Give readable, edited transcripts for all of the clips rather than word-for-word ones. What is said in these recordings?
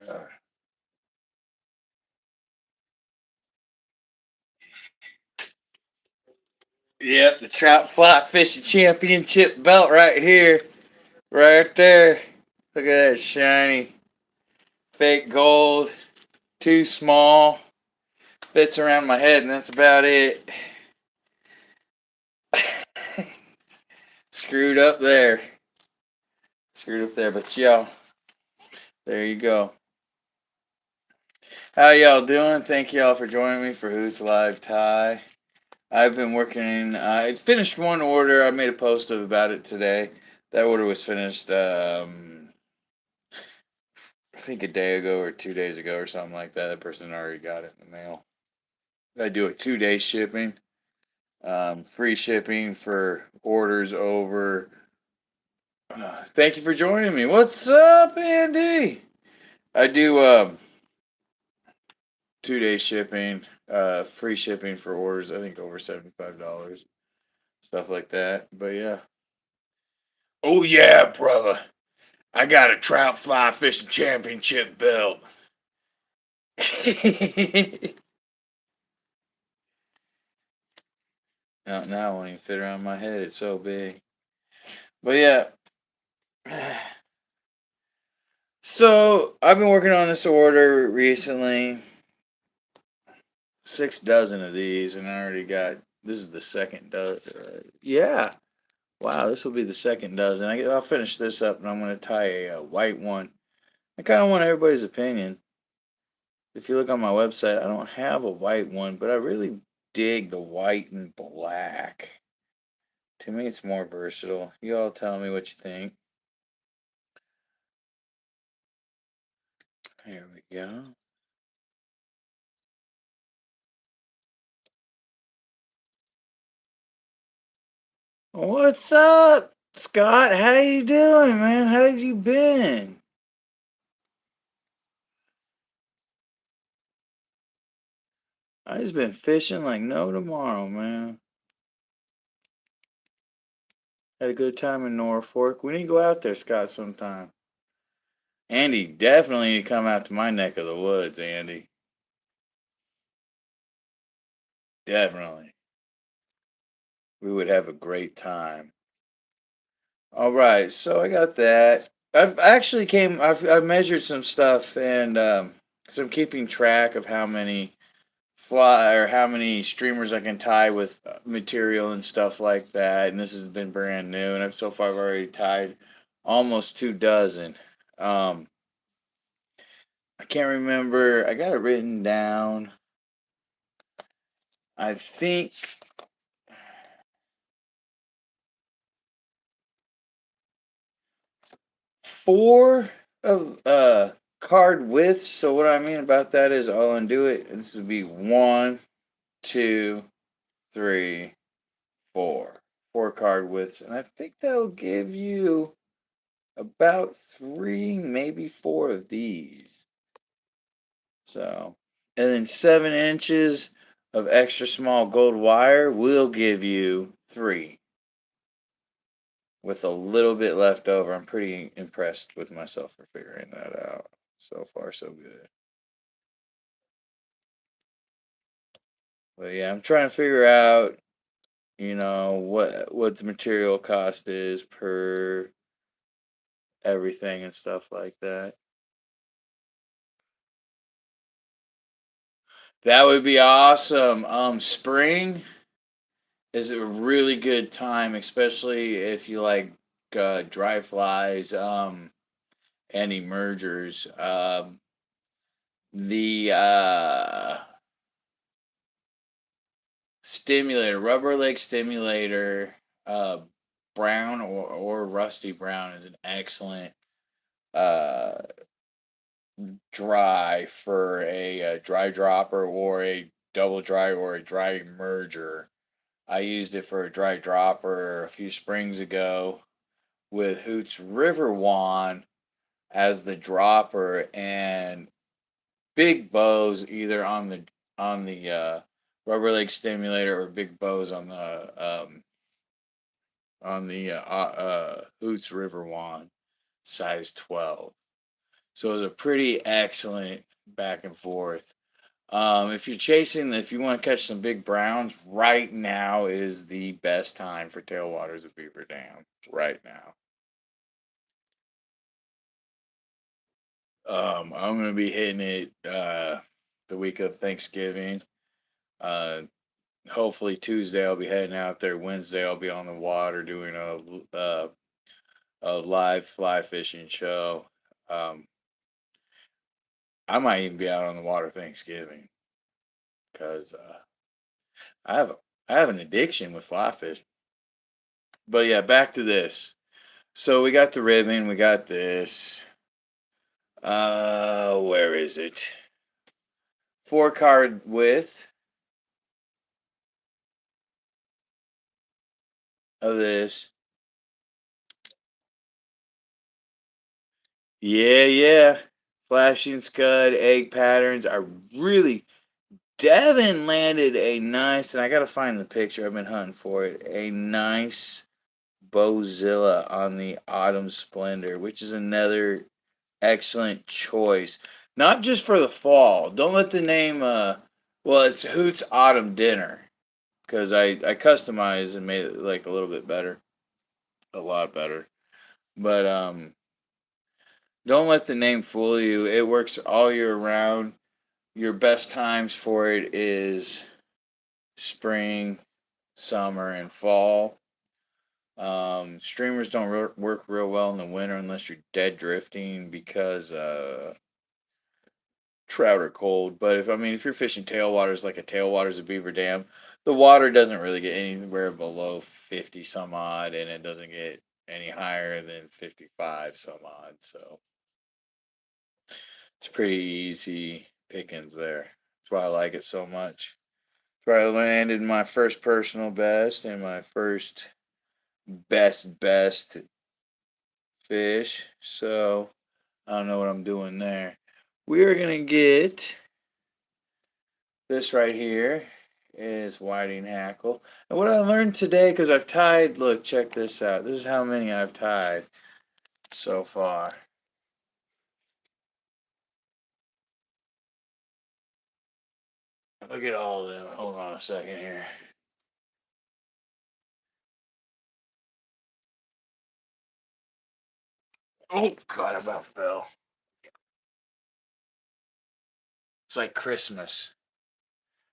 Uh, Yep, the trout fly fishing championship belt right here, right there. Look at that shiny fake gold. Too small. Fits around my head, and that's about it. Screwed up there. Screwed up there, but y'all, there you go. How y'all doing? Thank y'all for joining me for Hoot's Live Tie. I've been working. I finished one order. I made a post about it today. That order was finished. I think a day ago or 2 days ago or something like that. That person already got it in the mail. I do a 2 day shipping. Free shipping for orders over. Thank you for joining me. What's up, Andy? I do 2 day shipping, free shipping for orders. I think over $75, stuff like that. But yeah. Oh yeah, brother. I got a trout fly fishing championship belt. Now it won't even fit around my head. It's so big. But yeah. So I've been working on this order recently. 6 dozen of these, and I already got. This is the second dozen. Yeah. Wow, this will be the second dozen. I'll finish this up, and I'm going to tie a white one. I kind of want everybody's opinion. If you look on my website, I don't have a white one, but I really dig the white and black. To me, it's more versatile. You all tell me what you think. Here we go. What's up, Scott? How you doing, man? How have you been? I just been fishing like no tomorrow, man. Had a good time in Norfolk. We need to go out there, Scott, sometime. Andy, definitely need to come out to my neck of the woods, Andy. Definitely. We would have a great time. All right, so I got that. I've measured some stuff, and cause I'm keeping track of how many how many streamers I can tie with material and stuff like that. And this has been brand new, and I've already tied almost 2 dozen. Um, I can't remember. I got it written down. I think four of card widths. So what I mean about that is I'll undo it. This would be one, two, three, four. Four card widths. And I think that'll give you about three, maybe four of these. So, and then 7 inches of extra small gold wire will give you three with a little bit left over. I'm pretty impressed with myself for figuring that out. So far, so good. But yeah, I'm trying to figure out, what the material cost is per everything and stuff like that. That would be awesome. Spring is a really good time, especially if you like dry flies and emergers. The stimulator, rubber leg stimulator, uh, brown or rusty brown is an excellent uh, dry for a dry dropper or a double dry or a dry merger. I used it for a dry dropper a few springs ago with Hoot's River Wand as the dropper and big bows either on the rubber leg stimulator or big bows on the Hoots River Wand size 12. So it was a pretty excellent back and forth. If you want to catch some big browns, right now is the best time for tailwaters of Beaver Dam. Right now. I'm gonna be hitting it the week of Thanksgiving. Uh, Hopefully Tuesday I'll be heading out there. Wednesday I'll be on the water doing a live fly fishing show. Um, I might even be out on the water Thanksgiving because I have I have an addiction with fly fishing. But yeah, back to this. So we got the ribbon, we got this. Where is it? 4 card width of this. Yeah, yeah. Flashing scud, egg patterns are really. Devin landed a nice, and I gotta find the picture. I've been hunting for it. A nice Bozilla on the Autumn Splendor, which is another excellent choice. Not just for the fall. Don't let the name. Well, it's Hoot's Autumn Dinner because I customized and made it like a little bit better, a lot better. But don't let the name fool you. It works all year round. Your best times for it is spring, summer, and fall. Streamers don't work real well in the winter unless you're dead drifting because trout are cold. But if you're fishing tailwaters like a tailwaters of Beaver Dam, the water doesn't really get anywhere below 50 some odd, and it doesn't get any higher than 55 some odd. So it's pretty easy pickings there. That's why I like it so much. That's why I landed my first personal best and my first best fish. So I don't know what I'm doing there. We are gonna get this right here is whiting hackle. And what I learned today, because I've tied, look, check this out. This is how many I've tied so far. Look at all of them. Hold on a second here. Oh God, I about fell. It's like Christmas.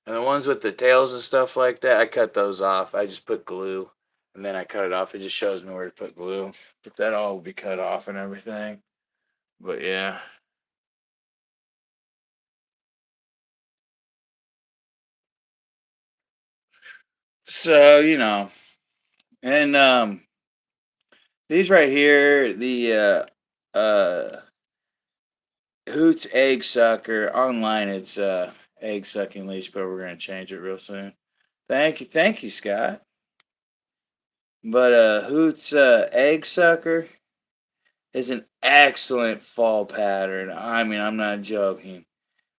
And the ones with the tails and stuff like that, I cut those off. I just put glue and then I cut it off. It just shows me where to put glue. But that all will be cut off and everything. But yeah. So, and these right here, the Hoot's egg sucker online. It's egg sucking leash, but we're gonna change it real soon. Thank you, Scott. But Hoot's egg sucker is an excellent fall pattern. I mean, I'm not joking.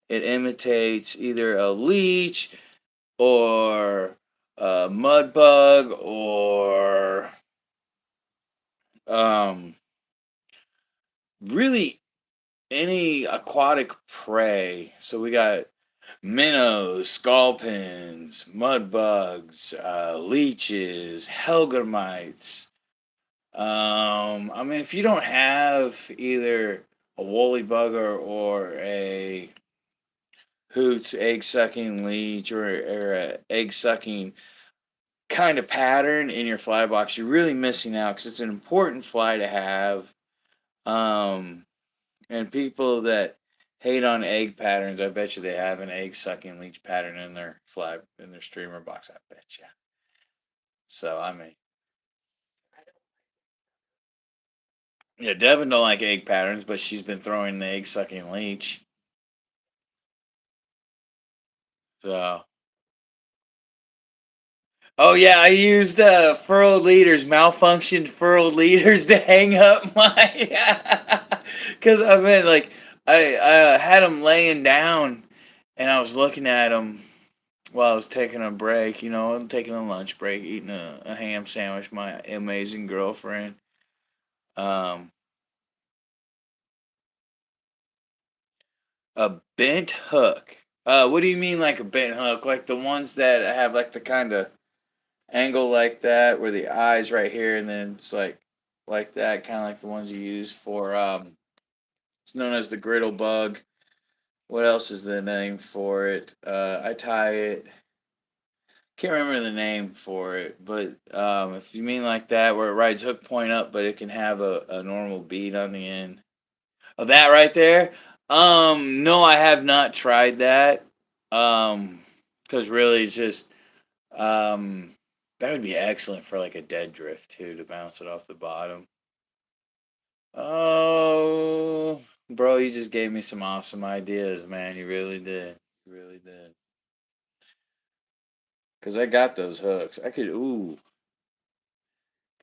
It imitates either a leech or a mud bug or um, really any aquatic prey. So we got minnows, sculpins, mud bugs, leeches, hellgrammites. If you don't have either a woolly bugger or a Hoots egg sucking leech or a egg sucking kind of pattern in your fly box, you're really missing out because it's an important fly to have. Um, and people that hate on egg patterns, I bet you they have an egg sucking leech pattern in their fly in their streamer box. I bet you. So yeah, Devin don't like egg patterns, but she's been throwing the egg sucking leech. So oh yeah, I used furled leaders, malfunctioned furled leaders to hang up my. Because I mean, like I had them laying down, and I was looking at them while I was taking a break. I'm taking a lunch break, eating a ham sandwich. My amazing girlfriend. Um, A bent hook. What do you mean like a bent hook? Like the ones that have like the kind of angle like that, where the eye's right here, and then it's like that, kind of like the ones you use for it's known as the griddle bug. What else is the name for it? I tie it. Can't remember the name for it, but if you mean like that, where it rides hook point up, but it can have a normal bead on the end. Oh, that right there. No, I have not tried that. Because really, it's just that would be excellent for like a dead drift too, to bounce it off the bottom. Oh, bro, you just gave me some awesome ideas, man. You really did. You really did. Cause I got those hooks. I could. Ooh.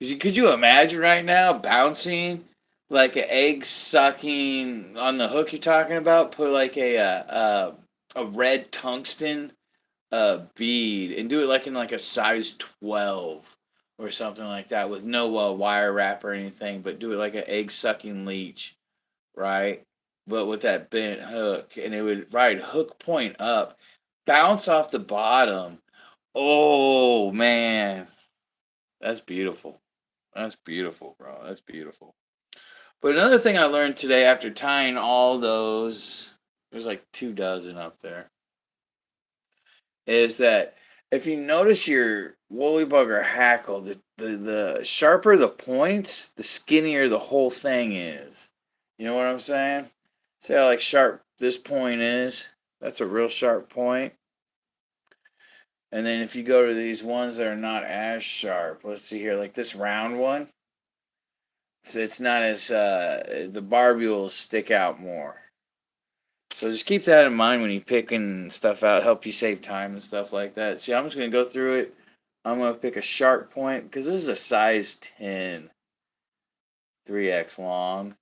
Could you imagine right now bouncing like an egg sucking on the hook you're talking about? Put like a red tungsten bead and do it like in like a size 12 or something like that with no wire wrap or anything, but do it like an egg sucking leech, right? But with that bent hook, and it would ride hook point up, bounce off the bottom. Oh man, that's beautiful. That's beautiful, bro. That's beautiful. But another thing I learned today after tying all those, there's like 2 dozen up there, is that if you notice your woolly bugger hackle, the sharper the points, the skinnier the whole thing is. You know what I'm saying? See how like sharp this point is? That's a real sharp point. And then if you go to these ones that are not as sharp, let's see here, like this round one, so it's not as the barbie will stick out more. So just keep that in mind when you're picking stuff out. Help you save time and stuff like that. See, I'm just gonna go through it. I'm gonna pick a sharp point because this is a size 10, 3x long,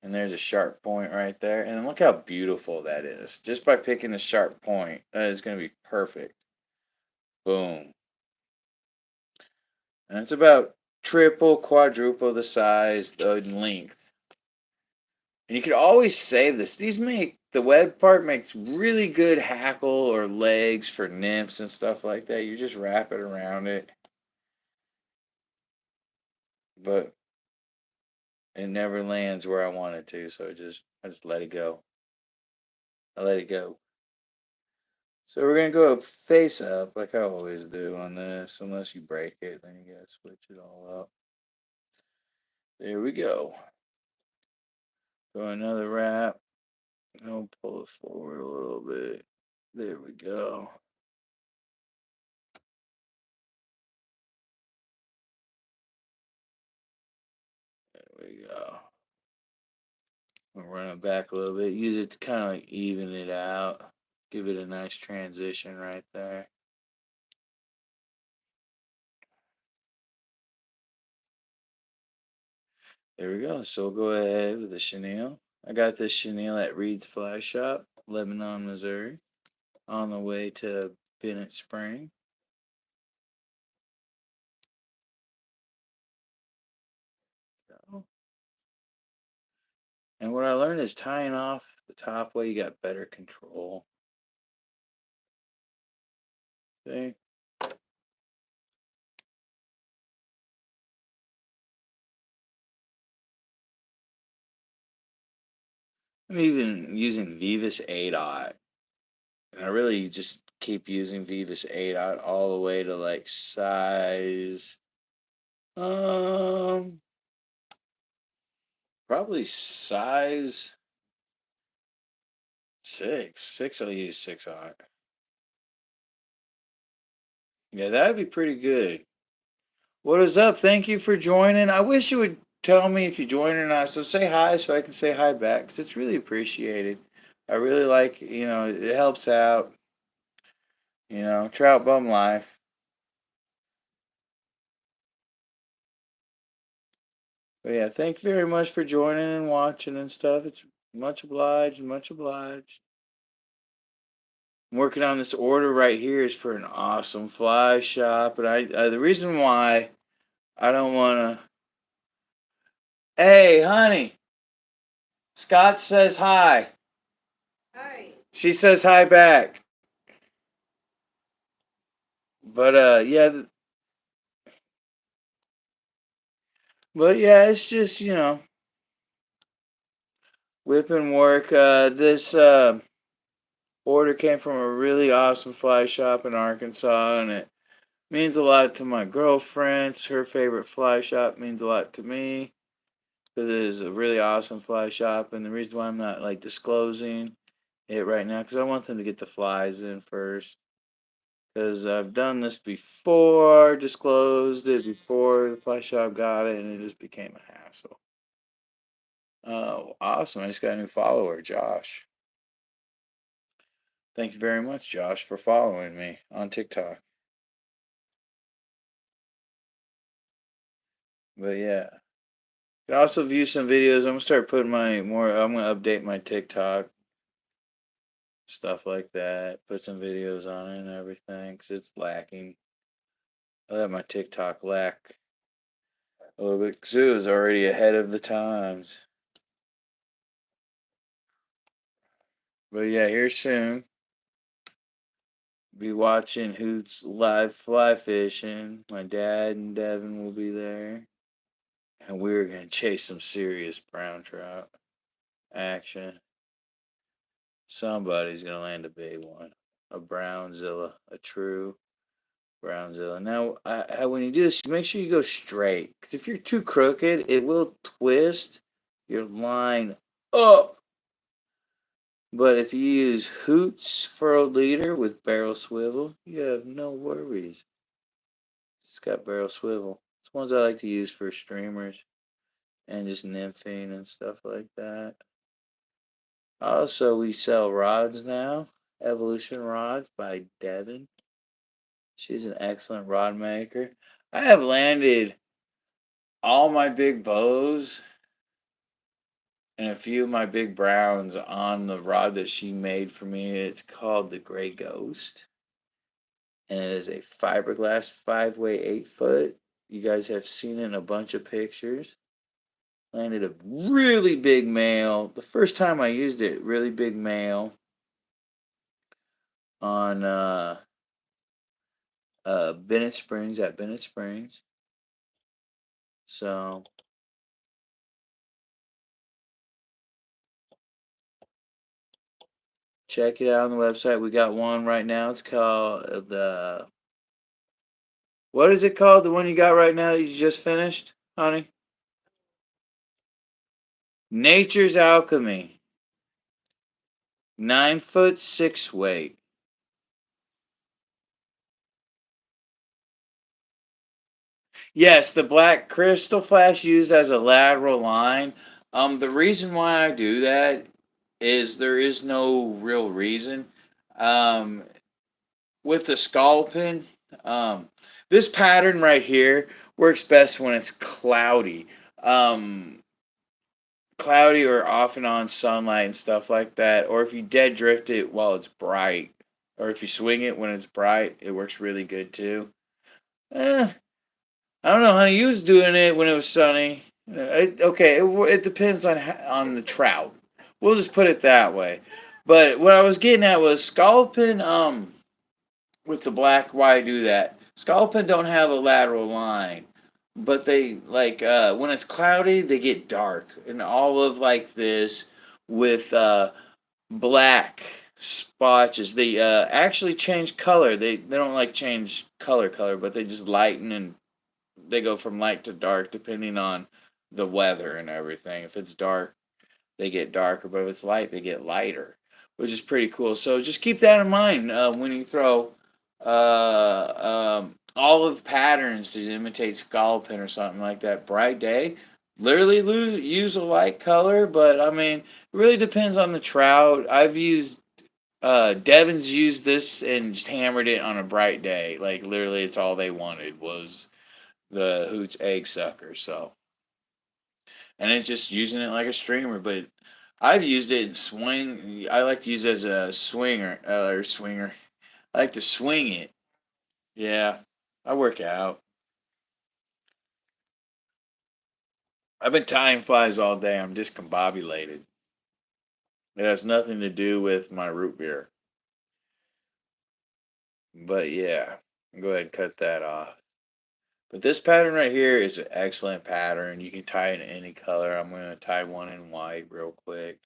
and there's a sharp point right there. And look how beautiful that is. Just by picking the sharp point, that is gonna be perfect. Boom. And it's about triple, quadruple the size, the length. And you can always save this. These make the web part makes really good hackle or legs for nymphs and stuff like that. You just wrap it around it, but it never lands where I want it to. So I just let it go. I let it go. So we're gonna go up face up like I always do on this. Unless you break it, then you gotta switch it all up. There we go. Throw another wrap. I'll pull it forward a little bit. There we go. There we go. We'll run it back a little bit. Use it to kind of like even it out. Give it a nice transition right there. There we go. So we'll go ahead with the chenille. I got this chenille at Reed's Fly Shop, Lebanon, Missouri, on the way to Bennett Spring. And what I learned is tying off the top way, you got better control. See? I'm even using Vivus 8-Aught. And I really just keep using Vivus 8-Aught all the way to like size. Um, Probably size 6. 6, I'll use 6-Aught. Yeah, that'd be pretty good. What is up? Thank you for joining. I wish you would tell me if you join or not. So say hi so I can say hi back because it's really appreciated. I really like, it helps out, trout bum life. But yeah, thank you very much for joining and watching and stuff. It's much obliged, much obliged. I'm working on this order right here is for an awesome fly shop. And the reason why I don't want to. Hey, honey. Scott says hi. She says hi back. But yeah, but yeah, it's just whipping work. This order came from a really awesome fly shop in Arkansas, and it means a lot to my girlfriend. It's her favorite fly shop. Means a lot to me because it is a really awesome fly shop. And the reason why I'm not like disclosing it right now because I want them to get the flies in first. Because I've done this before, disclosed it before the fly shop got it, and it just became a hassle. Oh, awesome. I just got a new follower, Josh. Thank you very much, Josh, for following me on TikTok. But yeah. You can also view some videos. I'm gonna start putting I'm gonna update my TikTok, stuff like that. Put some videos on it and everything, because it's lacking. I let my TikTok lack a little bit, because it was already ahead of the times. But yeah, here soon. Be watching Hoot's live fly fishing. My dad and Devin will be there. And we're going to chase some serious brown trout action. Somebody's going to land a big one. A brownzilla. A true brownzilla. Now, when you do this, make sure you go straight. Because if you're too crooked, it will twist your line up. But if you use Hoot's furrowed leader with barrel swivel, you have no worries. It's got barrel swivel. It's ones I like to use for streamers and just nymphing and stuff like that. Also, we sell rods now. Evolution rods by Devin. She's an excellent rod maker. I have landed all my big bows and a few of my big browns on the rod that she made for me. It's called the Gray Ghost. And it is a fiberglass 5-way 8-foot. You guys have seen it in a bunch of pictures. Landed a really big male. The first time I used it, really big male on Bennett Springs at Bennett Springs. So check it out on the website. We got one right now. It's called the what is it called? The one you got right now that you just finished, honey? Nature's Alchemy. 9-foot 6 weight. Yes, the black crystal flash used as a lateral line. The reason why I do that is there is no real reason. Um, with the scalping, um, this pattern right here works best when it's cloudy. Um, Cloudy or off and on sunlight and stuff like that. Or if you dead drift it while it's bright. Or if you swing it when it's bright, it works really good too. Eh, I don't know, honey. You was doing it when it was sunny. It depends on the trout. We'll just put it that way. But what I was getting at was scalloping. With the black, why I do that? Scalloping don't have a lateral line, but they like when it's cloudy, they get dark, and all of like this with black spotches. They actually change color. They don't like change color, but they just lighten and they go from light to dark depending on the weather and everything. If it's dark, they get darker, but if it's light, they get lighter, which is pretty cool. So just keep that in mind when you throw olive patterns to imitate scalloping or something like that. Bright day, literally use a light color, but I mean, it really depends on the trout. I've used Devin's used this and just hammered it on a bright day. Like literally, it's all they wanted was the Hoot's egg sucker. So, and it's just using it like a streamer. But I've used it in swing. I like to use it as a swinger or swinger. I like to swing it. Yeah, I work out. I've been tying flies all day. I'm discombobulated. It has nothing to do with my root beer. But yeah, go ahead and cut that off. But this pattern right here is an excellent pattern. You can tie it in any color. I'm going to tie one in white real quick.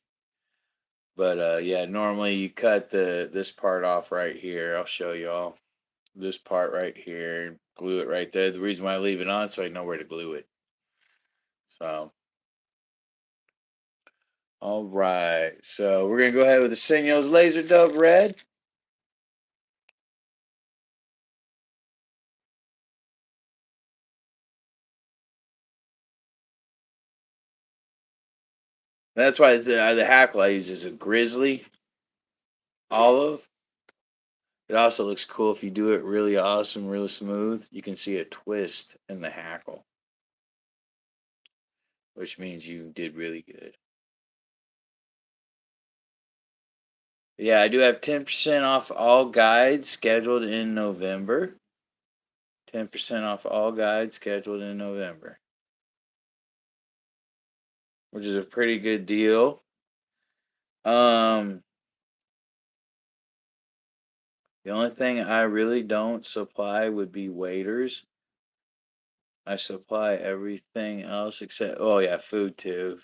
But yeah, normally you cut this part off right here. I'll show y'all this part right here. Glue it right there. The reason why I leave it on so I know where to glue it. So, all right. So we're gonna go ahead with the Senyo's Laser Dove Red. That's why the hackle I use is a grizzly olive. It also looks cool if you do it really awesome, really smooth. You can see a twist in the hackle, which means you did really good. Yeah, I do have 10% off all guides scheduled in November. 10% off all guides scheduled in November, which is a pretty good deal. Um, the only thing I really don't supply would be waiters. I supply everything else except, oh yeah, food too.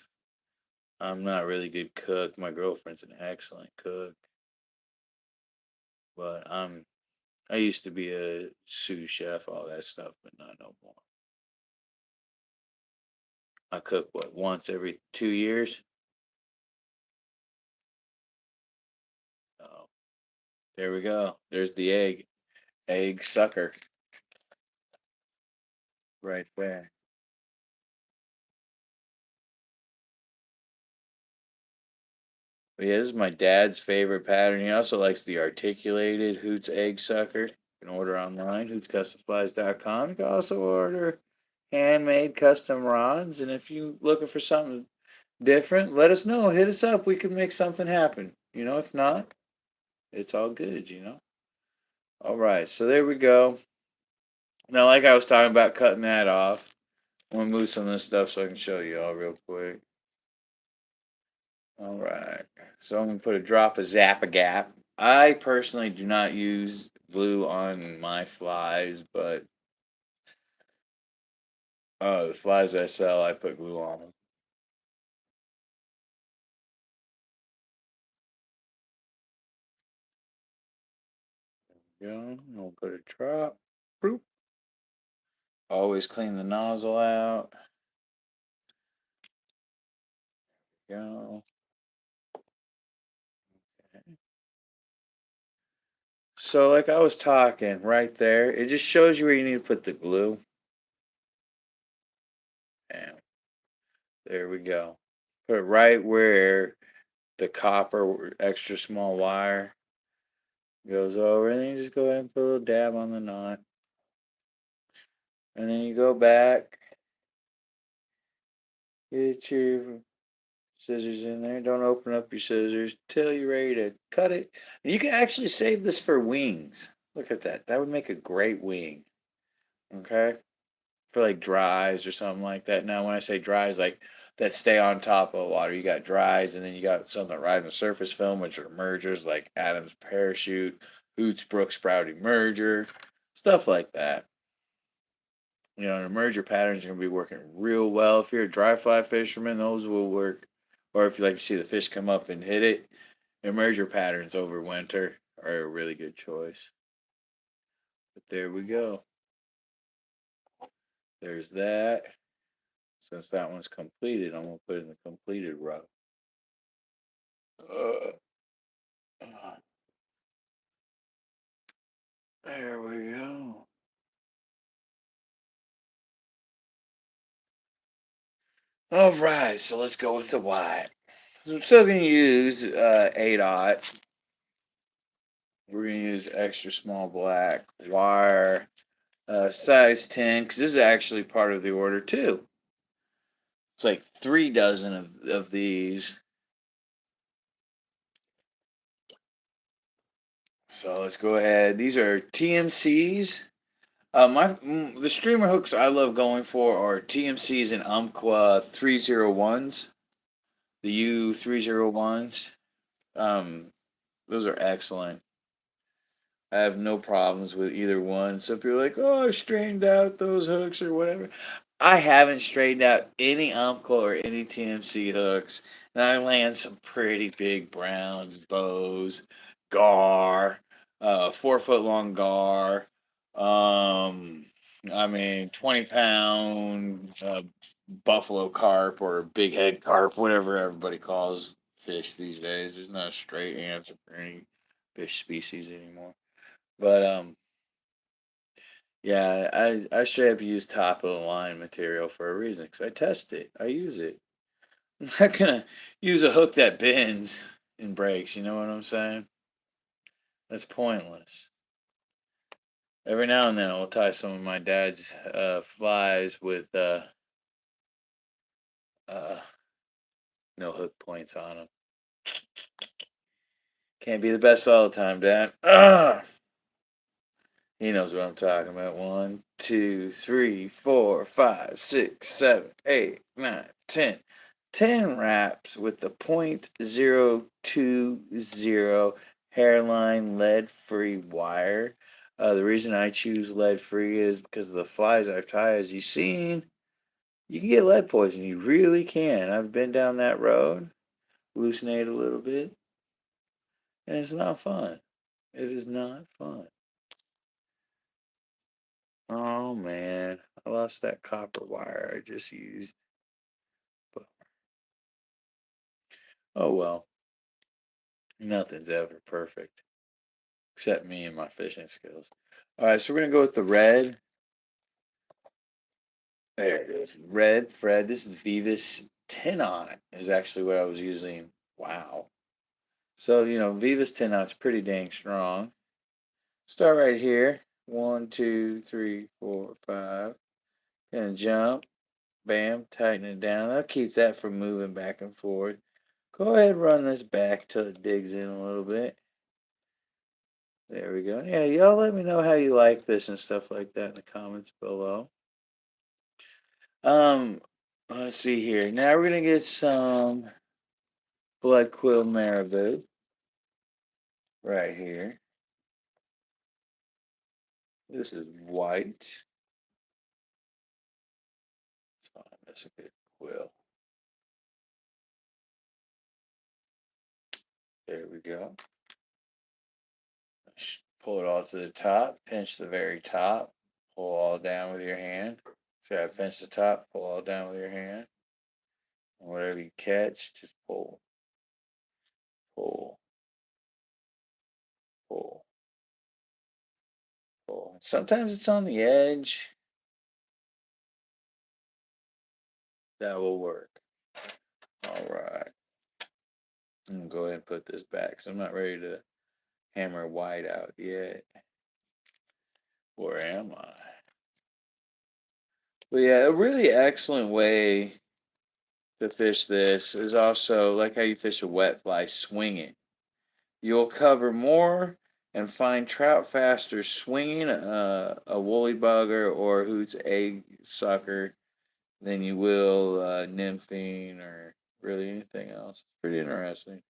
I'm not a really good cook. My girlfriend's an excellent cook, but I used to be a sous chef, all that stuff, but not no more. I cook what once every 2 years. Oh, there we go. There's the egg sucker right there. But yeah, this is my dad's favorite pattern. He also likes the articulated Hoot's egg sucker. You can order online, hootscustomflies.com. You can also order handmade custom rods. And if you're looking for something different, let us know. Hit us up. We can make something happen. If not, it's all good. All right, so there we go. Now, like I was talking about cutting that off, I'm going to move some of this stuff so I can show you all real quick. All right. So I'm going to put a drop of Zap-A-Gap. I personally do not use glue on my flies, but the flies I sell, I put glue on them. Go. We'll put a drop. Boop. Always clean the nozzle out. Go. Okay. So, like I was talking right there, it just shows you where you need to put the glue. And there we go. Put it right where the copper extra small wire goes over, and then you just go ahead and put a little dab on the knot. And then you go back, get your scissors in there. Don't open up your scissors till you're ready to cut it. And you can actually save this for wings. Look at that. That would make a great wing. Okay? For like dries or something like that. Now, when I say dries, like that stay on top of water, you got dries, and then you got something right in the surface film, which are mergers like Adam's Parachute, Hoot's Brook Sprouting Merger, stuff like that. The merger patterns are going to be working real well. If you're a dry fly fisherman, those will work. Or if you like to see the fish come up and hit it, merger patterns over winter are a really good choice. But there we go. There's that. Since that one's completed, I'm going to put in the completed row. Uh, there we go. All right, so let's go with the white. So I'm still going to use 8/0. We're going to use extra small black wire, size 10, because this is actually part of the order too. It's like 3 dozen of these. So let's go ahead. These are TMCs. The streamer hooks I love going for are TMCs and Umpqua 301s. The U301s. Those are excellent. I have no problems with either one. Some people are like, oh, I straightened out those hooks or whatever. I haven't straightened out any Umpqua or any TMC hooks. And I land some pretty big browns, bows, gar, 4 foot long gar. Um, I mean, 20 pound buffalo carp or big head carp, whatever everybody calls fish these days. There's not a straight answer for any fish species anymore. But yeah, I straight up use top of the line material for a reason because I test it. I use it. I'm not gonna use a hook that bends and breaks. You know what I'm saying? That's pointless. Every now and then I'll tie some of my dad's flies with uh, no hook points on them. Can't be the best all the time, Dad. Ugh! He knows what I'm talking about. 1, 2, 3, 4, 5, 6, 7, 8, 9, 10. 10 wraps with the .020 hairline lead free wire. The reason I choose lead free is because of the flies I've tied. As you've seen, you can get lead poison. You really can. I've been down that road, hallucinate a little bit, and it's not fun. It is not fun. Oh man, I lost that copper wire I just used. But oh well, nothing's ever perfect except me and my fishing skills. All right, so we're gonna go with the red. There it is, red thread. This is Vivus Tenot is actually what I was using. Wow. So Vivus Tenot's pretty dang strong. Start right here. 1, 2, 3, 4, 5. Gonna jump. Bam. Tighten it down. I'll keep that from moving back and forth. Go ahead and run this back till it digs in a little bit. There we go. Yeah, y'all let me know how you like this and stuff like that in the comments below. Um, let's see here. Now we're gonna get some blood quill marabou right here. This is white. So that's a good quill. There we go. Pull it all to the top. Pinch the very top. Pull all down with your hand. See how I pinch the top. Pull all down with your hand. And whatever you catch, just pull, pull, pull, pull. Sometimes it's on the edge. That will work. All right. I'm going to go ahead and put this back because I'm not ready to hammer white out yet. Where am I? But yeah, a really excellent way to fish this is also like how you fish a wet fly, swing it. You'll cover more and find trout faster swinging a woolly bugger or Hoot's egg sucker than you will nymphing or really anything else. Pretty interesting.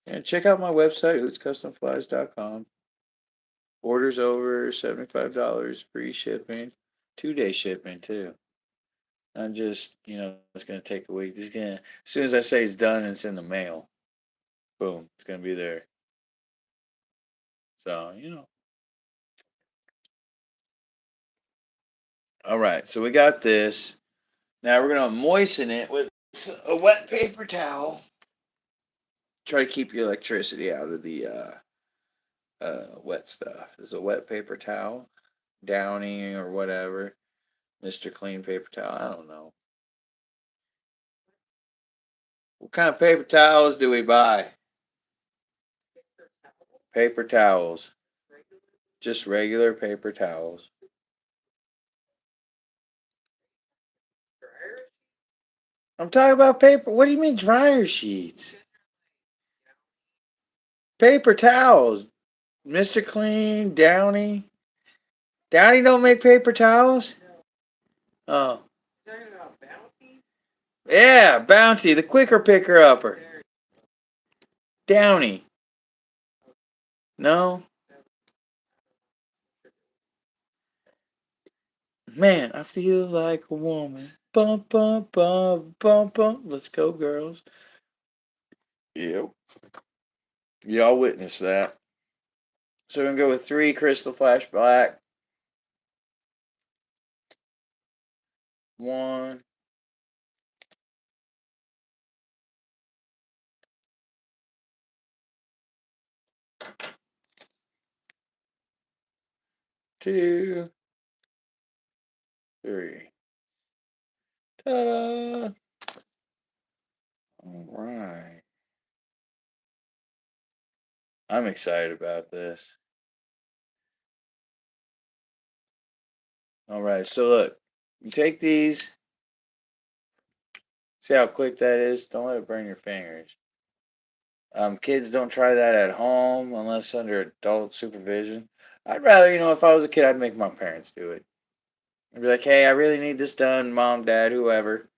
Yeah, check out my website, hootscustomflies.com. Orders over $75, free shipping, 2-day shipping too. Not just, it's gonna take a week. It's gonna as soon as I say it's done and it's in the mail, boom, it's gonna be there. So. All right, so we got this. Now we're gonna moisten it with a wet paper towel. Try to keep your electricity out of the wet stuff. There's a wet paper towel, Downy or whatever, Mr. Clean paper towel. I don't know. What kind of paper towels do we buy? Paper towels. Just regular paper towels. I'm talking about paper. What do you mean dryer sheets? Paper towels. Mr. Clean, Downy. Downy don't make paper towels? Oh. Yeah, Bounty, the quicker picker upper. Downy. No? Man, I feel like a woman. Bum, bum, bum, bum, bum. Let's go, girls. Yep. Y'all witnessed that. So we're going to go with 3 Crystal Flash Black. 1. 2. 3. Ta-da! All right. I'm excited about this. All right, so look. You take these. See how quick that is? Don't let it burn your fingers. Kids, don't try that at home unless under adult supervision. I'd rather, if I was a kid, I'd make my parents do it. I'd be like, hey, I really need this done, mom, dad, whoever,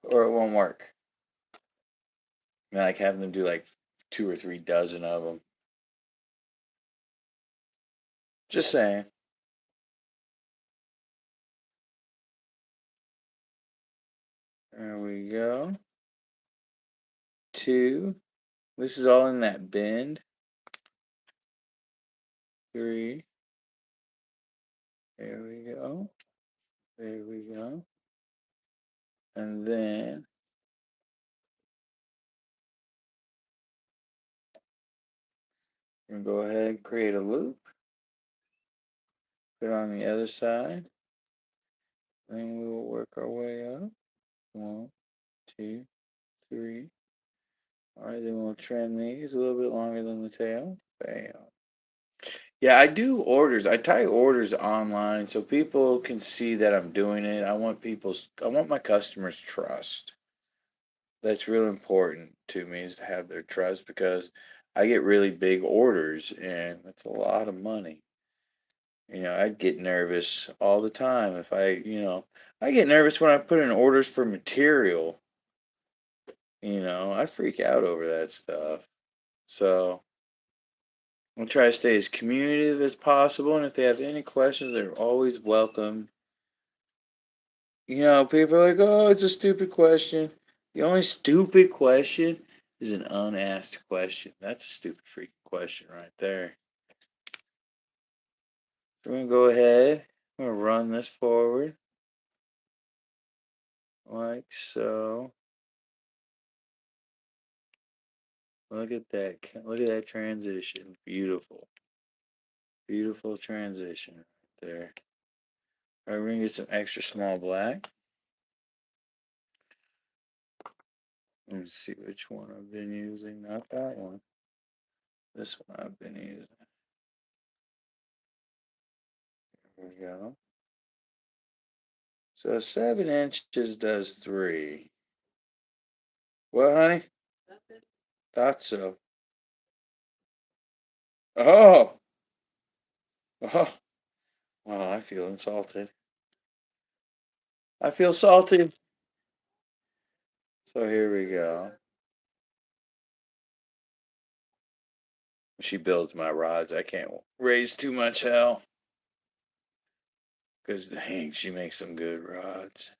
or it won't work. Like having them do like 2 or 3 dozen of them. Just saying. There we go. 2. This is all in that bend. 3. There we go. There we go. And then we're going to go ahead and create a loop. Put it on the other side. Then we will work our way up. 1, 2, 3. Alright, then we'll trim these a little bit longer than the tail. Bam. Yeah, I do orders. I tie orders online so people can see that I'm doing it. I want my customers' trust. That's real important to me, is to have their trust, because I get really big orders and it's a lot of money. I'd get nervous all the time if I get nervous when I put in orders for material. I freak out over that stuff. So I'll try to stay as communicative as possible, and if they have any questions, they're always welcome. People are like, oh, it's a stupid question. The only stupid question is an unasked question. That's a stupid freaking question right there. So we're going to go ahead. I'm going to run this forward. Like so. Look at that. Look at that transition. Beautiful. Beautiful transition right there. All right, we're going to get some extra small black. Let me see which one I've been using. Not that one. This one I've been using. There we go. So 7 inches does 3. What, honey? Thought so. Oh! Oh! Wow, I feel insulted. I feel salty. So here we go. She builds my rods. I can't raise too much hell, because dang, she makes some good rods.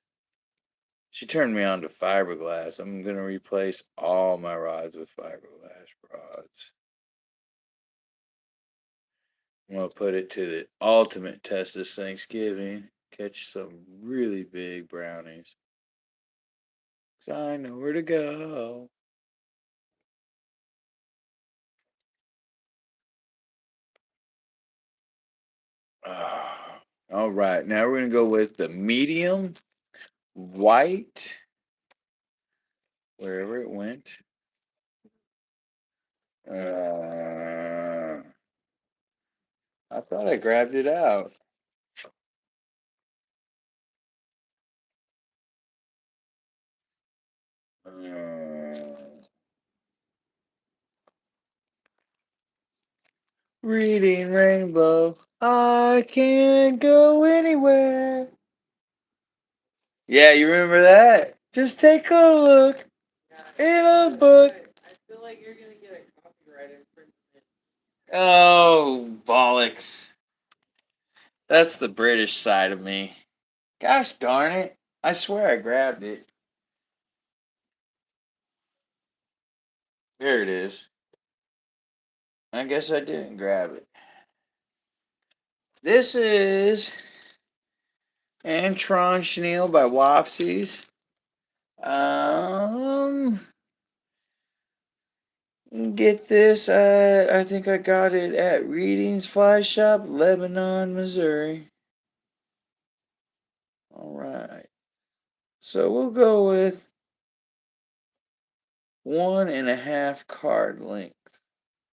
She turned me on to fiberglass. I'm going to replace all my rods with fiberglass rods. I'm going to put it to the ultimate test this Thanksgiving. Catch some really big brownies. Because I know where to go. All right. Now we're going to go with the medium white. Wherever it went. I thought I grabbed it out. Reading Rainbow, I can't go anywhere. Yeah, you remember that? Just take a look in a book. I feel like you're gonna get a copyright infringement. Oh, bollocks. That's the British side of me. Gosh darn it. I swear I grabbed it. There it is. I guess I didn't grab it. This is Antron Chenille by Wopsies. Um, get this. I think I got it at Readings Fly Shop, Lebanon, Missouri. All right. So we'll go with 1.5 card length.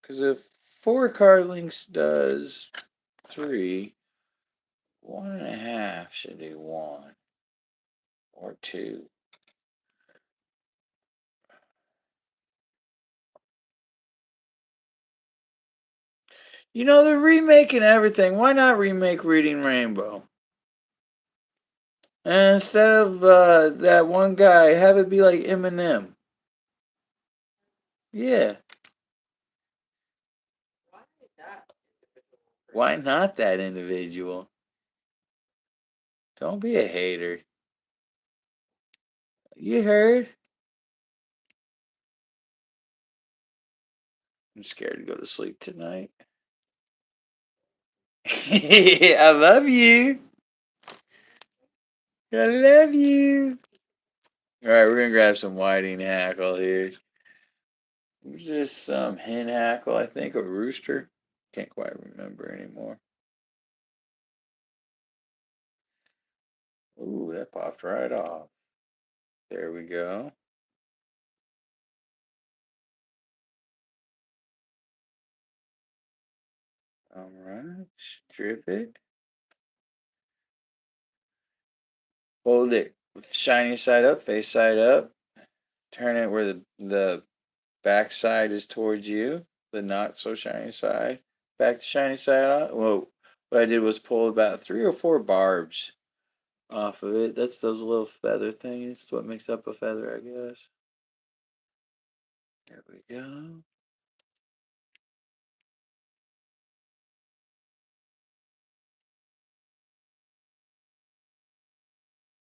Because if 4 card lengths does 3, 1.5 should do 1 or 2. You know, they're remaking everything. Why not remake Reading Rainbow? And instead of that one guy, have it be like Eminem. Yeah. Why not that individual? Don't be a hater. You heard? I'm scared to go to sleep tonight. I love you. I love you. All right, we're gonna grab some whiting hackle here. Just some hen hackle, I think, or rooster. Can't quite remember anymore. Ooh, that popped right off. There we go. All right, strip it. Hold it shiny side up, face side up. Turn it where the back side is towards you, the not so shiny side. Back to shiny side on. Whoa. What I did was pull about 3 or 4 barbs off of it. That's those little feather things. It's what makes up a feather, I guess. There we go.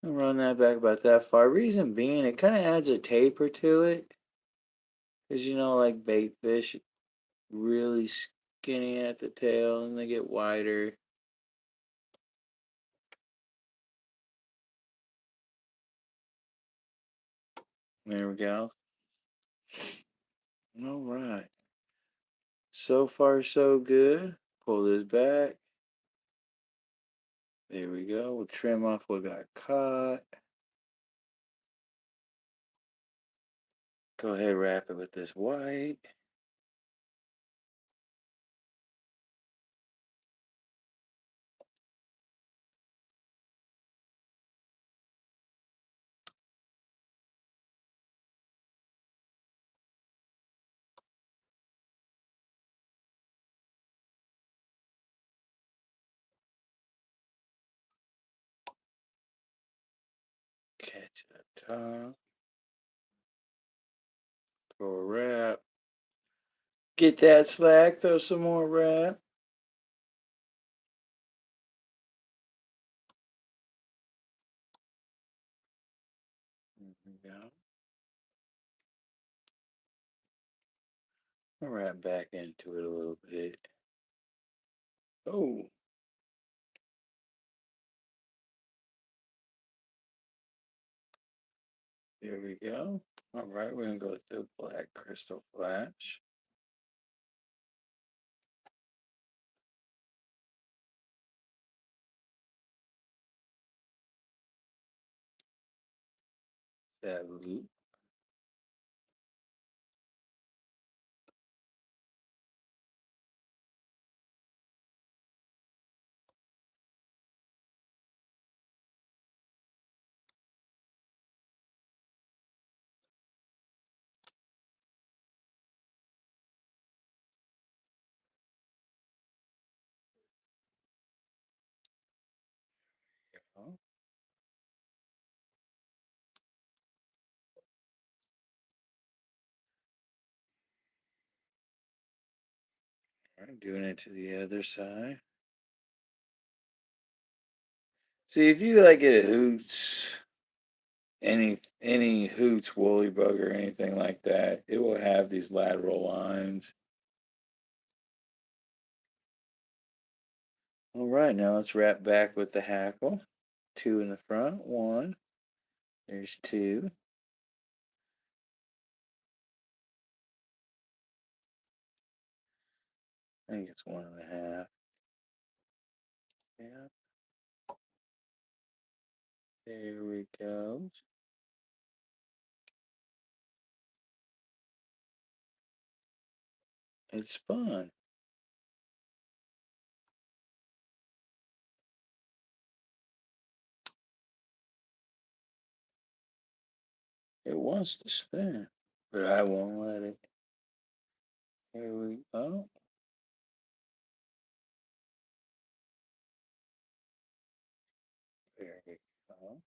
I'll run that back about that far. Reason being, it kind of adds a taper to it. Because, you know, like bait fish, really skinny at the tail and they get wider. There we go. All right. So far, so good. Pull this back. There we go. We'll trim off what got caught. Go ahead, wrap it with this white. Catch it up top. Throw a wrap. Get that slack. Throw some more wrap. There we go. I'll wrap back into it a little bit. Oh. There we go. All right, we're going to go with the black crystal flash. That loop. I'm doing it to the other side. See, if you like get a Hoots, any Hoots woolly bug or anything like that, it will have these lateral lines. All right, now let's wrap back with the hackle. 2 in the front, 1. There's 2. I think it's 1.5. Yeah, there we go. It's fun. It wants to spin, but I won't let it. Here we go. There we go.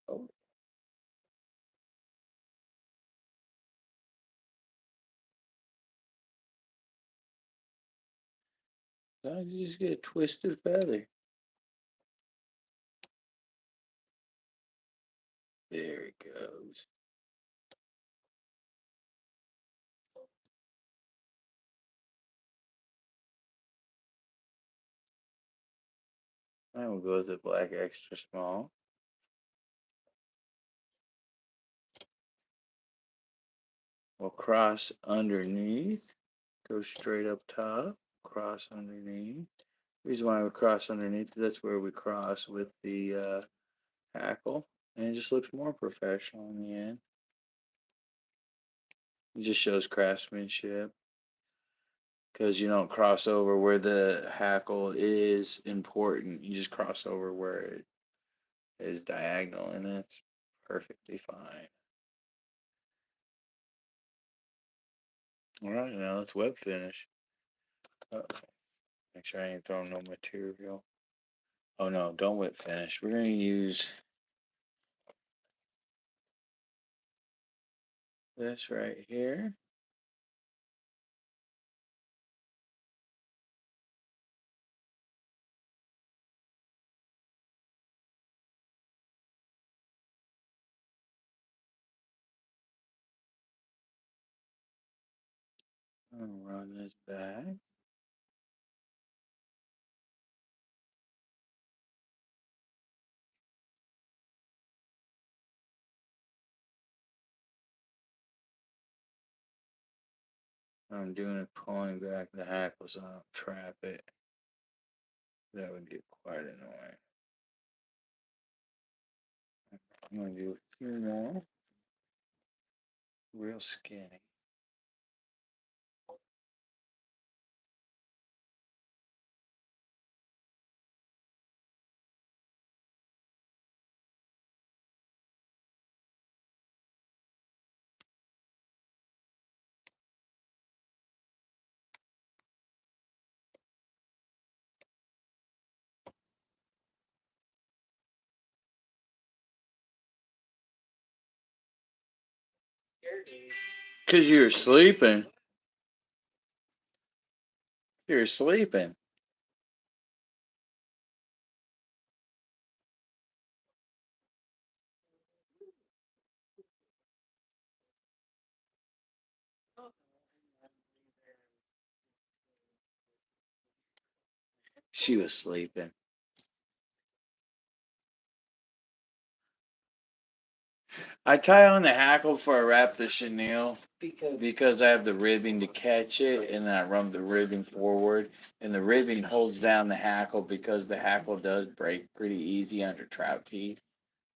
Oh, I just get a twisted feather. There it goes. I will go with the black extra small. We'll cross underneath, go straight up top, cross underneath. The reason why we cross underneath is that's where we cross with the hackle, and it just looks more professional in the end. It just shows craftsmanship because you don't cross over where the hackle is important. You just cross over where it is diagonal, and it's perfectly fine. All right, now let's web finish. Make sure I ain't throwing no material. Oh no, don't wet finish. We're gonna use this right here. I'm gonna run this back. I'm doing it pulling back the hackle so I don't trap it. That would get quite annoying. I'm gonna do a few more. Real skinny. Cause you're sleeping. You're sleeping. She was sleeping. I tie on the hackle before I wrap the chenille because I have the ribbing to catch it, and then I run the ribbing forward, and the ribbing holds down the hackle because the hackle does break pretty easy under trout teeth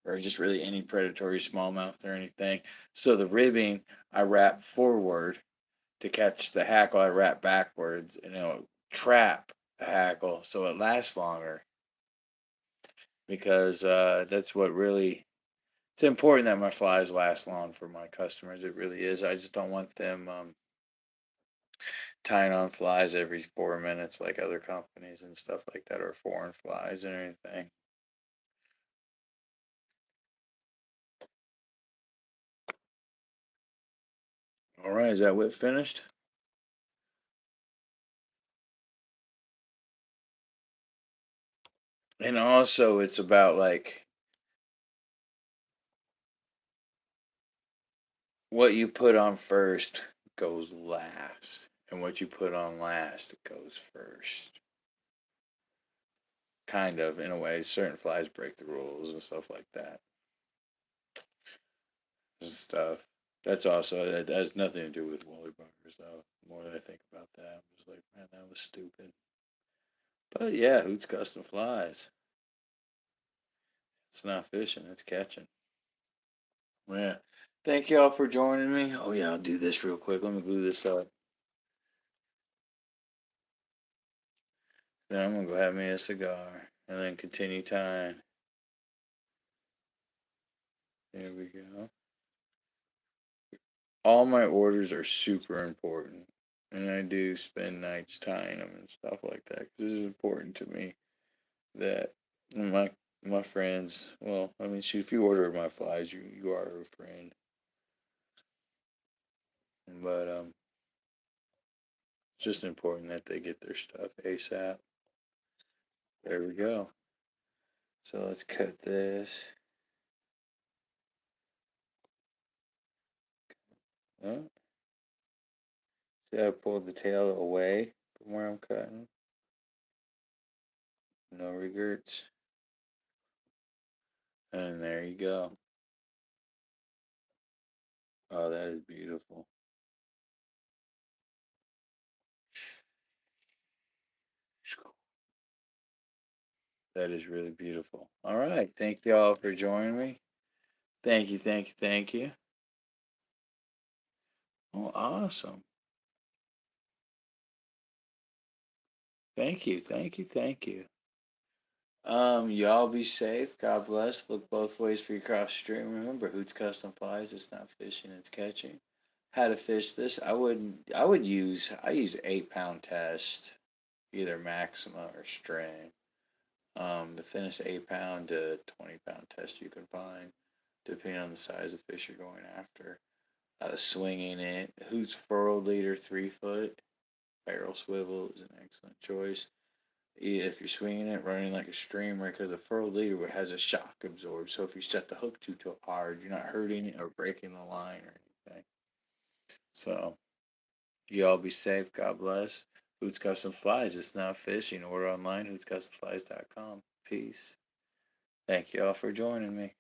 or just really any predatory smallmouth or anything. So the ribbing I wrap forward to catch the hackle. I wrap backwards, and it'll trap the hackle so it lasts longer because that's what really it's important that my flies last long for my customers. It really is. I just don't want them tying on flies every 4 minutes like other companies and stuff like that, or foreign flies and anything. All right, is that whip finished? And also, it's about like what you put on first goes last, and what you put on last goes first. Kind of, in a way. Certain flies break the rules and stuff like that. Stuff. That's also, that has nothing to do with woolly buggers, though. The more that I think about that, I'm just like, man, that was stupid. But yeah, Hoot's custom flies. It's not fishing, it's catching. Yeah. Thank y'all for joining me. Oh yeah, I'll do this real quick. Let me glue this up. Then I'm gonna go have me a cigar and then continue tying. There we go. All my orders are super important, and I do spend nights tying them and stuff like that. 'Cause this is important to me that my friends. Well, I mean, shoot, if you order my flies, you are a friend. But it's just important that they get their stuff ASAP. There we go. So let's cut this. Oh, see, I pulled the tail away from where I'm cutting. No regrets. And there you go. Oh, that is beautiful. That is really beautiful. All right. Thank you all for joining me. Thank you, thank you, thank you. Oh, awesome. Thank you, thank you, thank you. Y'all be safe. God bless. Look both ways for your cross stream. Remember, Hoot's custom flies. It's not fishing, it's catching. How to fish this? I use 8 pound test, either Maxima or string. The thinnest 8 pound to 20 pound test you can find, depending on the size of fish you're going after. Swinging it. Hoot's furrow leader 3 foot. Barrel swivel is an excellent choice. If you're swinging it, running like a streamer, because a furrow leader has a shock absorb. So if you set the hook too hard, you're not hurting it or breaking the line or anything. So you all be safe. God bless. Hoot's Custom Flies. It's not fishing. Order online. HootsCustomFlies.com. Peace. Thank you all for joining me.